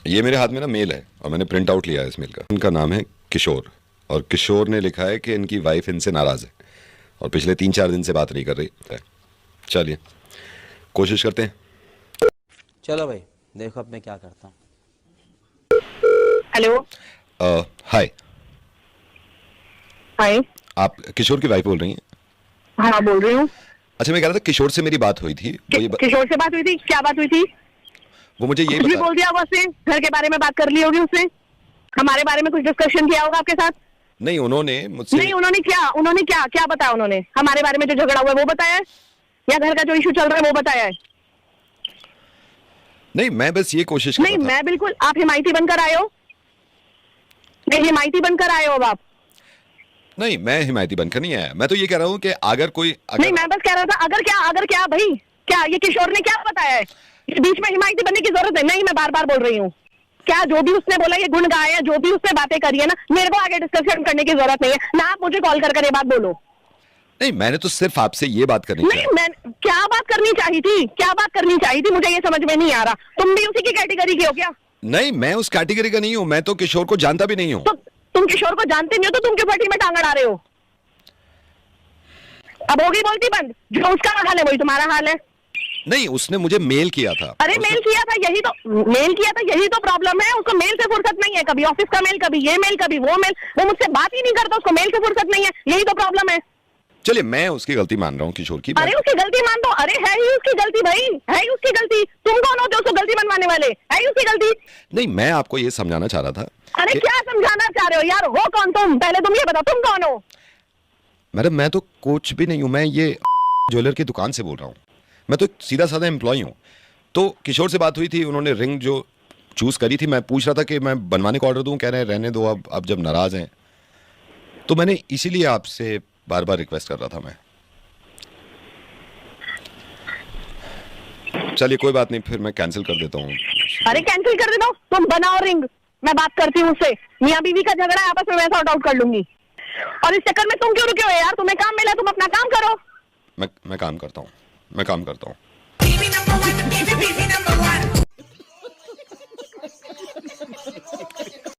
ये मेरे हाथ में ना मेल है और मैंने प्रिंट आउट लिया है इस मेल का। इनका नाम है किशोर और किशोर ने लिखा है कि इनकी वाइफ इनसे नाराज है और पिछले 3-4 दिन से बात नहीं कर रही है। चलिए कोशिश करते हैं। चलो भाई देखो अब मैं क्या करता हूँ। हेलो। हाय, हाय। आप किशोर की वाइफ बोल रही हैं? हाँ बोल रही हूँ। अच्छा, मैं कह रहा था किशोर से मेरी बात हुई थी। किशोर से बात हुई थी? क्या बात हुई थी? वो मुझे ये कुछ भी बोल दिया होगा उसने, घर के बारे में बात कर ली होगी उसने, हमारे बारे में कुछ डिस्कशन किया होगा आपके साथ? नहीं, उन्होंने मुझसे नहीं, उन्होंने क्या बताया? उन्होंने हमारे बारे में जो झगड़ा हुआ है वो बताया है या घर का जो इशू चल रहा है वो बताया है? नहीं, मैं बस ये कोशिश कर नहीं, रहा था। मैं बिल्कुल, आप हिमायती बनकर आए हो? नहीं, हिमायती बनकर आए हो अब आप? नहीं, मैं हिमायती बनकर नहीं आया। मैं तो ये कह रहा हूँ कि अगर कोई नहीं, मैं बस कह रहा था अगर क्या भाई, क्या ये किशोर ने क्या बताया है? ये बीच में हिमायती बनने की जरूरत है नहीं, मैं बार बार बोल रही हूँ। क्या जो भी उसने बोला ये गुण गाया, जो भी उसने बातें करी है ना, मेरे को आगे डिस्कशन करने की जरूरत नहीं है ना। आप मुझे कॉल कर ये बात बोलो। नहीं, मैंने तो सिर्फ आपसे ये बात करनी नहीं, मैं क्या बात करनी चाहिए थी? मुझे ये समझ में नहीं आ रहा। तुम भी उसी की कैटेगरी के हो क्या? नहीं, मैं उस कैटेगरी का नहीं हूँ। मैं तो किशोर को जानता भी नहीं हूँ। तो तुम किशोर को जानते नहीं हो तो तुम क्यों फटी में टांग अड़ा रहे हो? अब होगी बोलती बंद। जो उसका हाल है वही तुम्हारा हाल है। नहीं, उसने मुझे मेल किया था। अरे मेल किया था, यही तो प्रॉब्लम है। उसको मेल से फुर्सत नहीं है, कभी ऑफिस का मेल, कभी ये मेल, कभी वो मेल। वो मुझसे बात ही नहीं करता, उसको मेल से फुर्सत नहीं है, यही तो प्रॉब्लम है। चलिए, मैं उसकी गलती मान रहा हूँ किशोर की। अरे उसकी गलती मान दो। अरे है ही उसकी गलती भाई, है ही उसकी गलती। तुम कौन होते हो उसको गलती मनवाने वाले? है ही उसकी गलती। नहीं, मैं आपको ये समझाना चाह रहा था। अरे क्या समझाना चाह रहे हो यार? हो कौन तुम? पहले तुम ये बताओ तुम कौन हो? मैडम, मैं तो कुछ भी नहीं हूँ। मैं ये ज्वेलर की दुकान से बोल रहा हूँ। मैं तो सीधा साधा एम्प्लॉय हूँ। तो किशोर से बात हुई थी, उन्होंने रिंग जो चूज करी थी, मैं पूछ रहा था कि मैं बनवाने का ऑर्डर दूं, कह रहे हैं रहने दो, अब जब नाराज हैं तो मैंने इसीलिए आपसे बार बार रिक्वेस्ट कर रहा था मैं। चलिए कोई बात नहीं, फिर मैं कैंसिल कर देता हूँ। अरे कैंसिल कर देता हूँ? तुम बनाओ रिंग, मैं बात करती हूँ उससे। मियाँ बीवी का झगड़ा है, आपस में मैं सॉर्ट आउट कर लूंगी। और इस चक्कर में तुम क्यों रुके हो यार? तुम्हें काम मिला, तुम अपना काम करो। मैं काम करता हूँ।